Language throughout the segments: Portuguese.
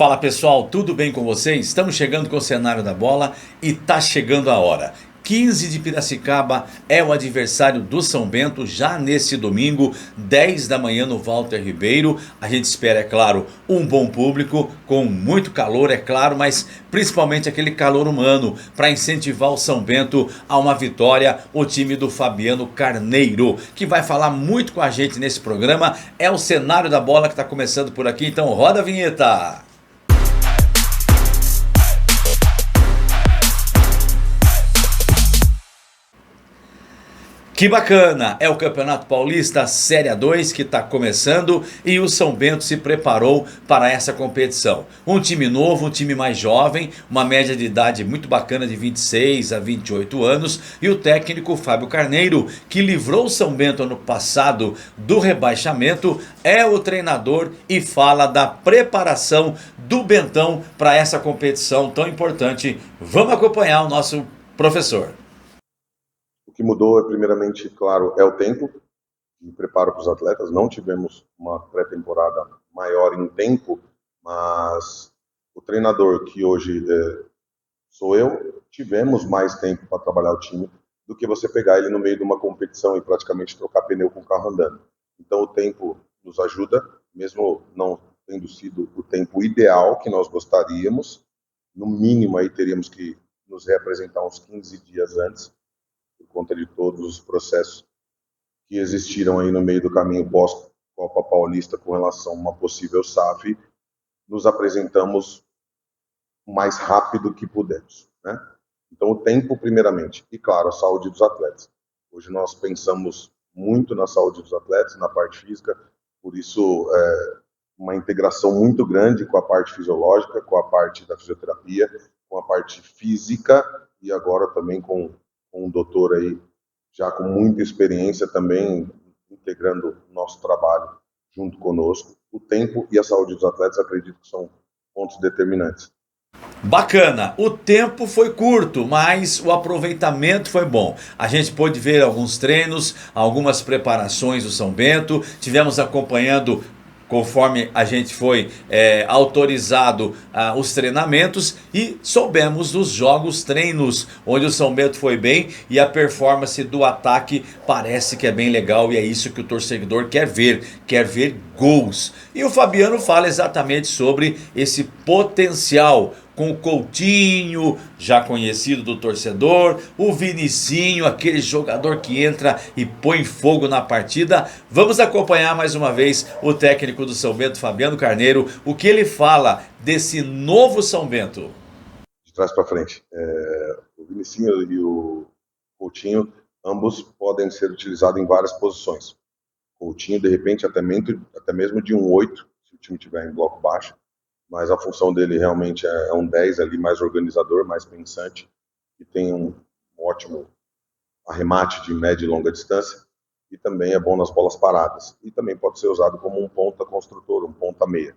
Fala pessoal, tudo bem com vocês? Estamos chegando com o cenário da bola e tá chegando a hora. 15 de Piracicaba é o adversário do São Bento já nesse domingo, 10 da manhã no Walter Ribeiro. A gente espera, é claro, um bom público, com muito calor, é claro, mas principalmente aquele calor humano para incentivar o São Bento a uma vitória. O time do Fabiano Carneiro, que vai falar muito com a gente nesse programa, é o cenário da bola que está começando por aqui, então roda a vinheta. Que bacana! É o Campeonato Paulista Série A2 que está começando e o São Bento se preparou para essa competição. Um time novo, um time mais jovem, uma média de idade muito bacana de 26 a 28 anos e o técnico Fábio Carneiro, que livrou o São Bento ano passado do rebaixamento, é o treinador e fala da preparação do Bentão para essa competição tão importante. Vamos acompanhar o nosso professor. O que mudou é, primeiramente, claro, é o tempo de preparo para os atletas. Não tivemos uma pré-temporada maior em tempo, mas o treinador, que hoje sou eu, tivemos mais tempo para trabalhar o time do que você pegar ele no meio de uma competição e praticamente trocar pneu com o carro andando. Então o tempo nos ajuda, mesmo não tendo sido o tempo ideal que nós gostaríamos. No mínimo aí teríamos que nos reapresentar uns 15 dias antes, por conta de todos os processos que existiram aí no meio do caminho pós-Copa Paulista com relação a uma possível SAF, nos apresentamos o mais rápido que pudemos, né? Então, o tempo, primeiramente, e claro, a saúde dos atletas. Hoje nós pensamos muito na saúde dos atletas, na parte física, por isso uma integração muito grande com a parte fisiológica, com a parte da fisioterapia, com a parte física e agora também com um doutor aí já com muita experiência também integrando o nosso trabalho junto conosco. O tempo e a saúde dos atletas acredito que são pontos determinantes. Bacana, o tempo foi curto, mas o aproveitamento foi bom. A gente pôde ver alguns treinos, algumas preparações do São Bento, tivemos acompanhando conforme a gente foi autorizado os treinamentos e soubemos dos jogos treinos, onde o São Bento foi bem e a performance do ataque parece que é bem legal e é isso que o torcedor quer ver gols. E o Fabiano fala exatamente sobre esse potencial com o Coutinho, já conhecido do torcedor, o Vinicinho, aquele jogador que entra e põe fogo na partida. Vamos acompanhar mais uma vez o técnico do São Bento, Fabiano Carneiro, o que ele fala desse novo São Bento. De trás para frente, o Vinicinho e o Coutinho, ambos podem ser utilizados em várias posições. O Coutinho, de repente, até mesmo de um 8, se o time estiver em bloco baixo, mas a função dele realmente é um 10 ali, mais organizador, mais pensante, e tem um ótimo arremate de média e longa distância, e também é bom nas bolas paradas, e também pode ser usado como um ponta construtor, um ponta meia.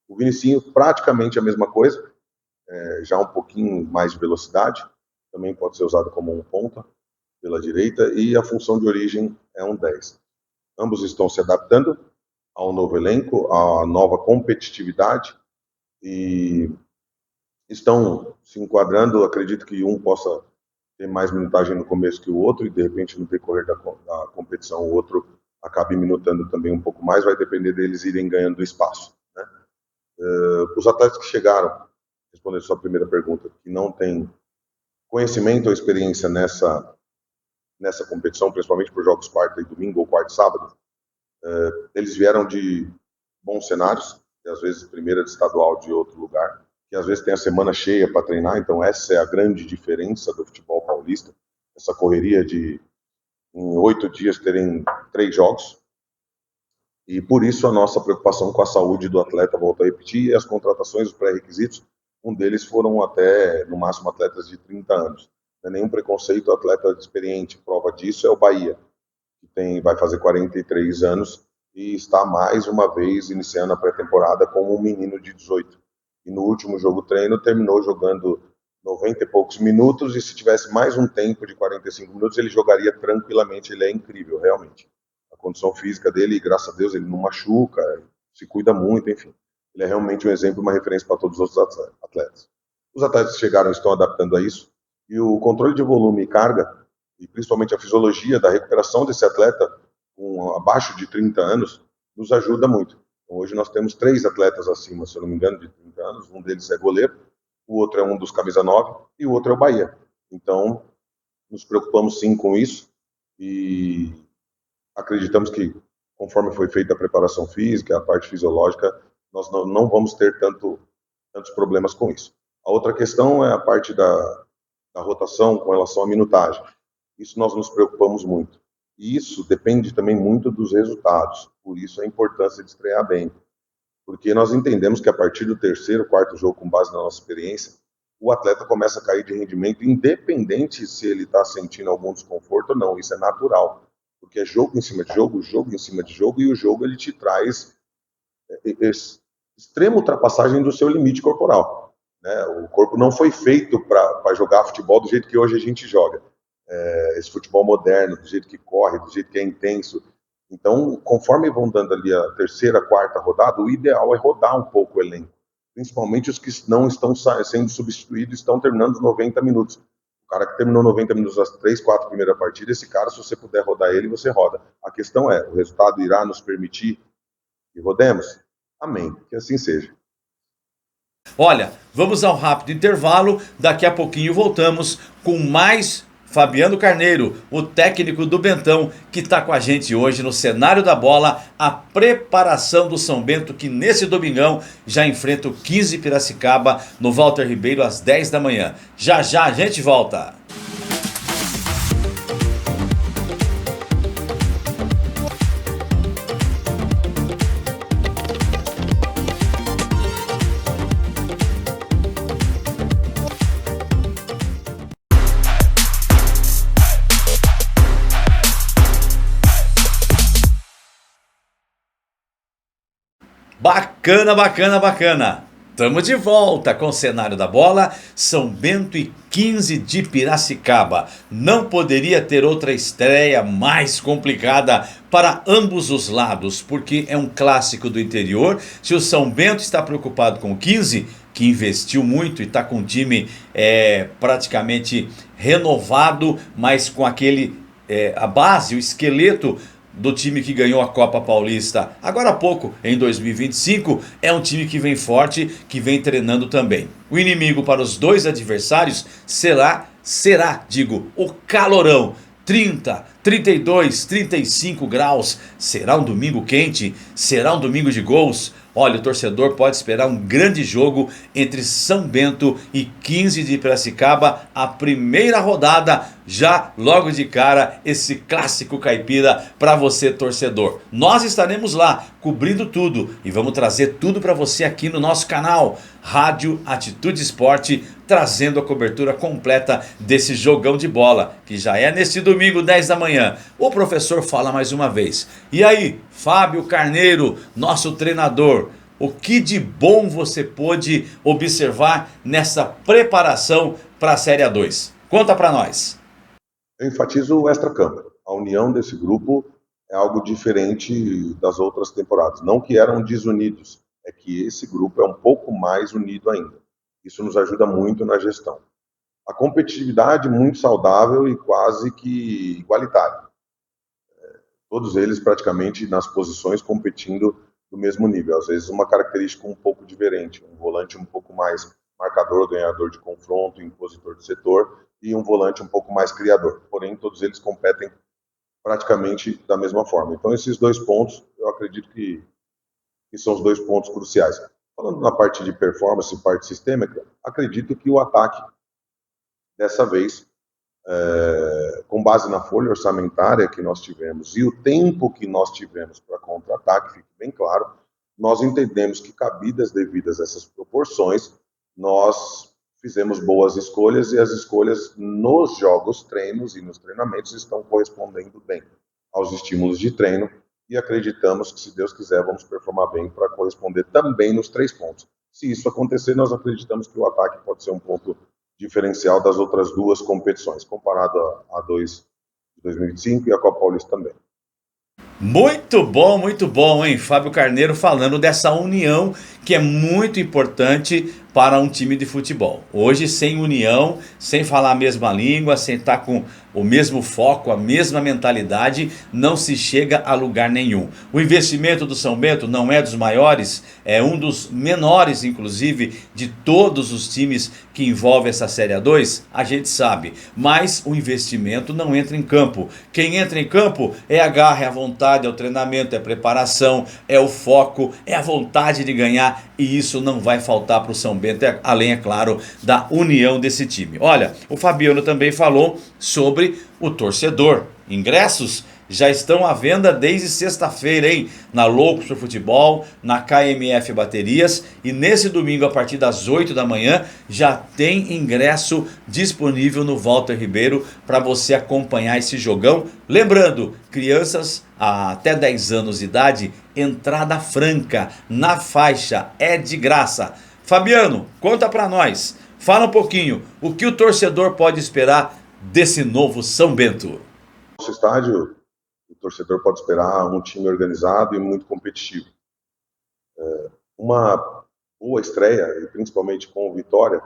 O Vinicinho, praticamente a mesma coisa, já um pouquinho mais de velocidade, também pode ser usado como um ponta pela direita, e a função de origem é um 10. Ambos estão se adaptando ao novo elenco, à nova competitividade, e estão se enquadrando. Acredito que um possa ter mais minutagem no começo que o outro e de repente no decorrer da competição o outro acabe minutando também um pouco mais, vai depender deles irem ganhando espaço, né? Os atletas que chegaram, respondendo a sua primeira pergunta, que não têm conhecimento ou experiência nessa competição, principalmente por jogos quarta e domingo ou quarta e sábado, eles vieram de bons cenários, e às vezes primeira de estadual de outro lugar, que às vezes tem a semana cheia para treinar, então essa é a grande diferença do futebol paulista, essa correria de em 8 dias terem 3 jogos, e por isso a nossa preocupação com a saúde do atleta, volto a repetir, e as contratações, os pré-requisitos, um deles foram até, no máximo, atletas de 30 anos. Não é nenhum preconceito, atleta experiente, prova disso é o Bahia, que vai fazer 43 anos, e está mais uma vez iniciando a pré-temporada como um menino de 18. E no último jogo treino terminou jogando 90 e poucos minutos, e se tivesse mais um tempo de 45 minutos ele jogaria tranquilamente. Ele é incrível, realmente. A condição física dele, graças a Deus, ele não machuca, se cuida muito, enfim. ele é realmente um exemplo, uma referência para todos os outros atletas. Os atletas que chegaram estão adaptando a isso, e o controle de volume e carga, e principalmente a fisiologia da recuperação desse atleta com abaixo de 30 anos, nos ajuda muito. Então, hoje nós temos 3 atletas acima, se eu não me engano, de 30 anos, um deles é goleiro, o outro é um dos camisa 9 e o outro é o Bahia. Então, nos preocupamos sim com isso e acreditamos que, conforme foi feita a preparação física, a parte fisiológica, nós não vamos ter tantos problemas com isso. A outra questão é a parte da rotação com relação à minutagem. Isso nós nos preocupamos muito. E isso depende também muito dos resultados. Por isso a importância de estrear bem. Porque nós entendemos que a partir do terceiro, quarto jogo, com base na nossa experiência, o atleta começa a cair de rendimento, independente se ele está sentindo algum desconforto ou não. Isso é natural. Porque é jogo em cima de jogo, jogo em cima de jogo, e o jogo ele te traz extrema ultrapassagem do seu limite corporal. Né? O corpo não foi feito para jogar futebol do jeito que hoje a gente joga. Esse futebol moderno, do jeito que corre, do jeito que é intenso. Então, conforme vão dando ali a terceira, quarta rodada, o ideal é rodar um pouco o elenco. Principalmente os que não estão sendo substituídos, estão terminando os 90 minutos. O cara que terminou 90 minutos as 3, 4 primeiras partidas, esse cara, se você puder rodar ele, você roda. A questão é, o resultado irá nos permitir que rodemos? Amém. Que assim seja. Olha, vamos ao rápido intervalo, daqui a pouquinho voltamos com mais Fabiano Carneiro, o técnico do Bentão, que está com a gente hoje no cenário da bola, a preparação do São Bento, que nesse domingão já enfrenta o 15 Piracicaba no Walter Ribeiro às 10 da manhã. Já já a gente volta. Bacana, bacana, bacana. Estamos de volta com o cenário da bola, São Bento e 15 de Piracicaba. Não poderia ter outra estreia mais complicada para ambos os lados, porque é um clássico do interior. Se o São Bento está preocupado com o 15, que investiu muito e está com um time praticamente renovado, mas com a base, o esqueleto do time que ganhou a Copa Paulista agora há pouco, em 2025, é um time que vem forte, que vem treinando também. O inimigo para os dois adversários será o calorão. 30, 32, 35 graus. Será um domingo quente? Será um domingo de gols? Olha, o torcedor pode esperar um grande jogo entre São Bento e 15 de Piracicaba. A primeira rodada, já logo de cara, esse clássico caipira para você, torcedor. Nós estaremos lá, cobrindo tudo, e vamos trazer tudo para você aqui no nosso canal Rádio Atitude Esporte, trazendo a cobertura completa desse jogão de bola, que já é neste domingo, 10 da manhã. O professor fala mais uma vez. E aí, Fábio Carneiro, nosso treinador, o que de bom você pôde observar nessa preparação para a Série A2? Conta para nós. Eu enfatizo o extracampo. A união desse grupo é algo diferente das outras temporadas. Não que eram desunidos, é que esse grupo é um pouco mais unido ainda. Isso nos ajuda muito na gestão. A competitividade muito saudável e quase que igualitária. Todos eles praticamente nas posições competindo do mesmo nível. Às vezes uma característica um pouco diferente, um volante um pouco mais marcador, ganhador de confronto, impositor de setor, e um volante um pouco mais criador. Porém, todos eles competem praticamente da mesma forma. Então, esses 2 pontos, eu acredito que são os 2 pontos cruciais. Falando na parte de performance, parte sistêmica, acredito que o ataque, dessa vez, com base na folha orçamentária que nós tivemos e o tempo que nós tivemos para contra-ataque, fique bem claro, nós entendemos que, cabidas devidas a essas proporções, nós fizemos boas escolhas e as escolhas nos jogos, treinos e nos treinamentos estão correspondendo bem aos estímulos de treino e acreditamos que, se Deus quiser, vamos performar bem para corresponder também nos 3 pontos. Se isso acontecer, nós acreditamos que o ataque pode ser um ponto diferencial das outras 2 competições, comparado a 2 de 2025 e a Copa Paulista também. Muito bom, hein? Fábio Carneiro falando dessa união que é muito importante para um time de futebol. Hoje, sem união, sem falar a mesma língua, sem estar com o mesmo foco, a mesma mentalidade, não se chega a lugar nenhum. O investimento do São Bento não é dos maiores, é um dos menores, inclusive, de todos os times que envolvem essa Série A2, a gente sabe. Mas o investimento não entra em campo. Quem entra em campo é a garra, é a vontade, é o treinamento, é a preparação, é o foco, é a vontade de ganhar. E isso não vai faltar para o São Bento, além, é claro, da união desse time. Olha, o Fabiano também falou sobre o torcedor. Ingressos já estão à venda desde sexta-feira, hein? Na Loucos pro Futebol, na KMF Baterias. E nesse domingo, a partir das 8 da manhã, já tem ingresso disponível no Walter Ribeiro para você acompanhar esse jogão. Lembrando, crianças até 10 anos de idade, entrada franca, na faixa, é de graça. Fabiano, conta para nós. Fala um pouquinho, o que o torcedor pode esperar desse novo São Bento? Nosso estádio, o torcedor pode esperar um time organizado e muito competitivo. Uma boa estreia, e principalmente com vitória,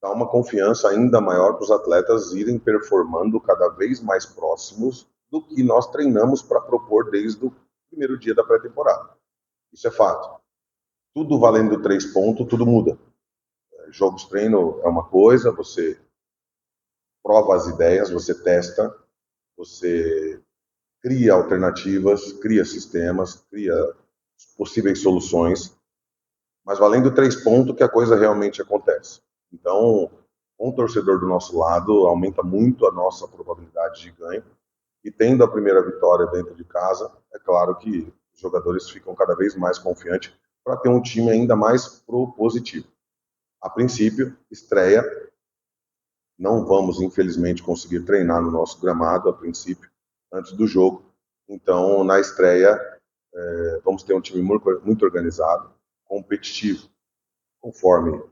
dá uma confiança ainda maior para os atletas irem performando cada vez mais próximos do que nós treinamos para propor desde o primeiro dia da pré-temporada. Isso é fato. Tudo valendo 3 pontos, tudo muda. Jogos treino é uma coisa, você prova as ideias, você testa, você cria alternativas, cria sistemas, cria possíveis soluções, mas valendo 3 pontos que a coisa realmente acontece. Então, com o torcedor do nosso lado, aumenta muito a nossa probabilidade de ganho, e tendo a primeira vitória dentro de casa, é claro que os jogadores ficam cada vez mais confiantes para ter um time ainda mais propositivo. A princípio, estreia, não vamos infelizmente conseguir treinar no nosso gramado a princípio, antes do jogo. Então, na estreia, vamos ter um time muito organizado, competitivo. Conforme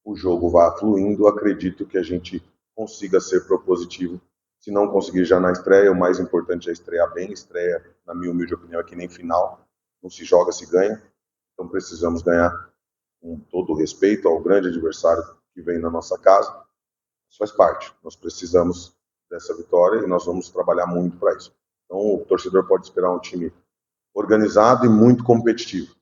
o jogo vá fluindo, acredito que a gente consiga ser propositivo. Se não conseguir já na estreia, o mais importante é estrear bem. Estreia, na minha humilde opinião, é que nem final. Não se joga, se ganha. Então precisamos ganhar com todo o respeito ao grande adversário que vem na nossa casa. Isso faz parte. Nós precisamos dessa vitória e nós vamos trabalhar muito para isso. Então o torcedor pode esperar um time organizado e muito competitivo.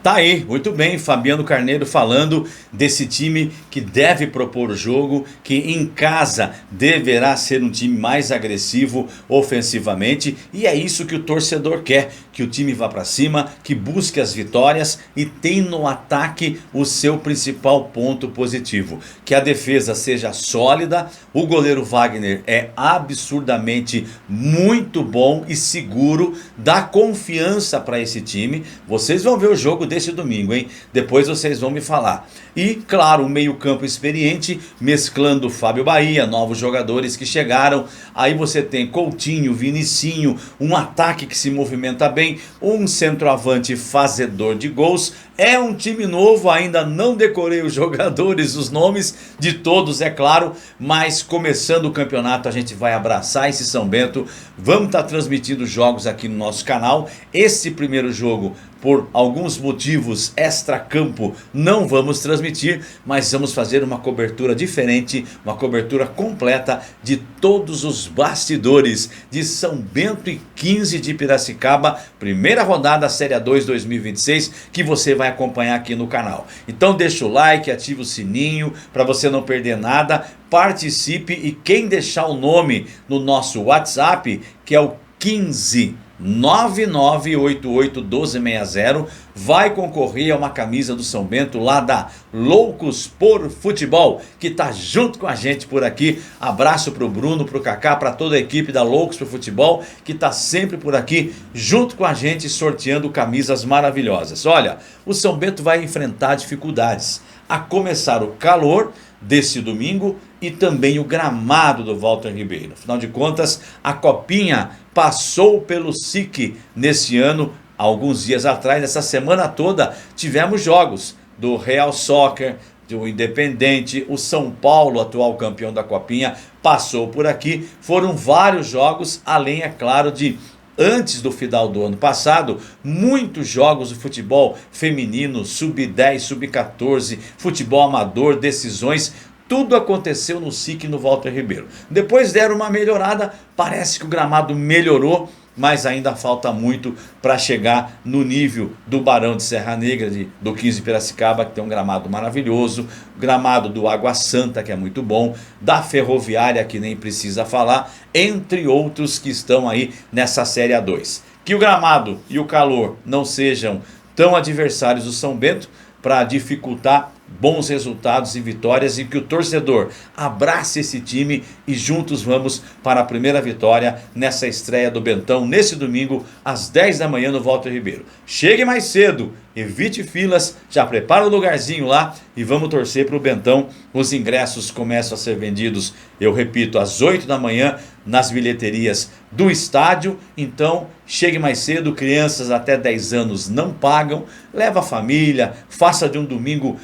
Tá aí, muito bem, Fabiano Carneiro falando desse time que deve propor o jogo, que em casa deverá ser um time mais agressivo ofensivamente, e é isso que o torcedor quer, que o time vá para cima, que busque as vitórias e tem no ataque o seu principal ponto positivo, que a defesa seja sólida. O goleiro Wagner é absurdamente muito bom e seguro, dá confiança para esse time. Vocês vão ver o jogo desse domingo, hein? Depois vocês vão me falar. E, claro, um meio-campo experiente, mesclando Fábio Bahia, novos jogadores que chegaram. Aí você tem Coutinho, Vinicinho, um ataque que se movimenta bem, um centroavante fazedor de gols. É um time novo, ainda não decorei os jogadores, os nomes de todos, é claro, mas começando o campeonato a gente vai abraçar esse São Bento. Vamos estar transmitindo jogos aqui no nosso canal. Esse primeiro jogo, por alguns motivos extra-campo, não vamos transmitir, mas vamos fazer uma cobertura diferente, uma cobertura completa de todos os bastidores de São Bento e 15 de Piracicaba, primeira rodada Série A2 2026, que você vai acompanhar aqui no canal. Então deixa o like, ativa o sininho para você não perder nada, participe, e quem deixar o nome no nosso WhatsApp, que é o 15 99881260, vai concorrer a uma camisa do São Bento lá da Loucos por Futebol, que tá junto com a gente por aqui. Abraço pro Bruno, pro Kaká, para toda a equipe da Loucos por Futebol, que tá sempre por aqui junto com a gente, sorteando camisas maravilhosas. Olha, o São Bento vai enfrentar dificuldades, a começar o calor desse domingo e também o gramado do Walter Ribeiro. Afinal de contas, a Copinha passou pelo SIC nesse ano. Alguns dias atrás, essa semana toda, tivemos jogos do Real Soccer, o Independente, o São Paulo, atual campeão da Copinha, passou por aqui. Foram vários jogos, além, é claro, de antes do final do ano passado, muitos jogos de futebol feminino, sub-10, sub-14, futebol amador, decisões, tudo aconteceu no SIC e no Walter Ribeiro. Depois deram uma melhorada, parece que o gramado melhorou, mas ainda falta muito para chegar no nível do Barão de Serra Negra, do 15 Piracicaba, que tem um gramado maravilhoso, gramado do Água Santa, que é muito bom, da Ferroviária, que nem precisa falar, entre outros que estão aí nessa Série A2. Que o gramado e o calor não sejam tão adversários do São Bento para dificultar bons resultados e vitórias, e que o torcedor abrace esse time e juntos vamos para a primeira vitória nessa estreia do Bentão, nesse domingo às 10 da manhã no Walter Ribeiro. Chegue mais cedo, evite filas, já prepara o lugarzinho lá e vamos torcer para o Bentão. Os ingressos começam a ser vendidos, eu repito, às 8 da manhã nas bilheterias do estádio, então chegue mais cedo, crianças até 10 anos não pagam, leva a família, faça de um domingo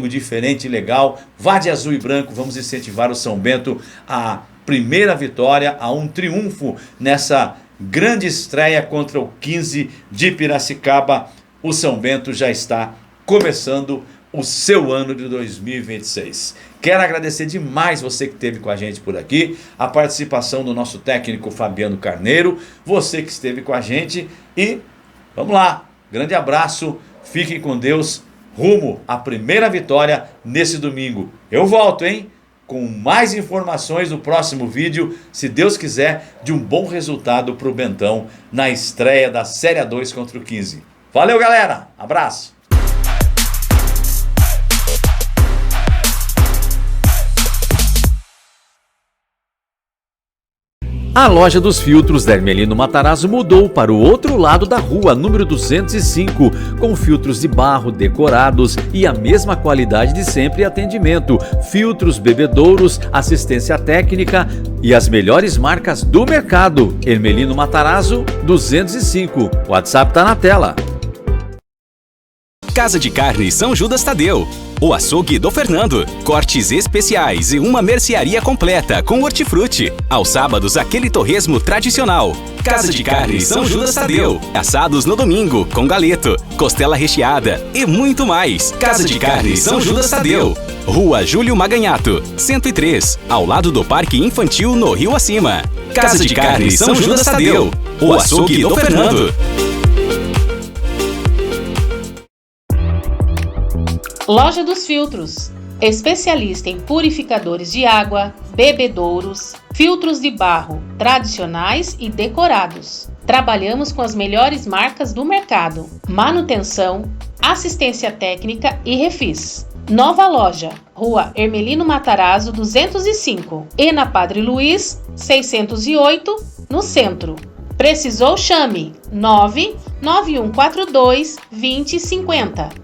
diferente e legal, vá de azul e branco, vamos incentivar o São Bento a primeira vitória, a um triunfo nessa grande estreia contra o 15 de Piracicaba. O São Bento já está começando o seu ano de 2026. Quero agradecer demais você que esteve com a gente por aqui, a participação do nosso técnico Fabiano Carneiro, você que esteve com a gente e vamos lá, grande abraço, fiquem com Deus, rumo à primeira vitória nesse domingo. Eu volto, hein? Com mais informações no próximo vídeo, se Deus quiser, de um bom resultado para o Bentão na estreia da Série A2 contra o 15. Valeu, galera! Abraço! A loja dos filtros da Hermelino Matarazzo mudou para o outro lado da rua, número 205, com filtros de barro decorados e a mesma qualidade de sempre e atendimento, filtros bebedouros, assistência técnica e as melhores marcas do mercado. Hermelino Matarazzo 205. O WhatsApp tá na tela. Casa de Carne São Judas Tadeu. O açougue do Fernando. Cortes especiais e uma mercearia completa com hortifruti. Aos sábados, aquele torresmo tradicional. Casa de Carne São Judas Tadeu. Assados no domingo, com galeto, costela recheada e muito mais. Casa de Carne São Judas Tadeu. Rua Júlio Maganhato, 103, ao lado do Parque Infantil no Rio Acima. Casa de Carne São Judas Tadeu. O açougue do Fernando. Loja dos Filtros, especialista em purificadores de água, bebedouros, filtros de barro tradicionais e decorados. Trabalhamos com as melhores marcas do mercado, manutenção, assistência técnica e refis. Nova loja, Rua Hermelino Matarazzo 205 e na Padre Luiz 608, no centro. Precisou? Chame 99142 2050.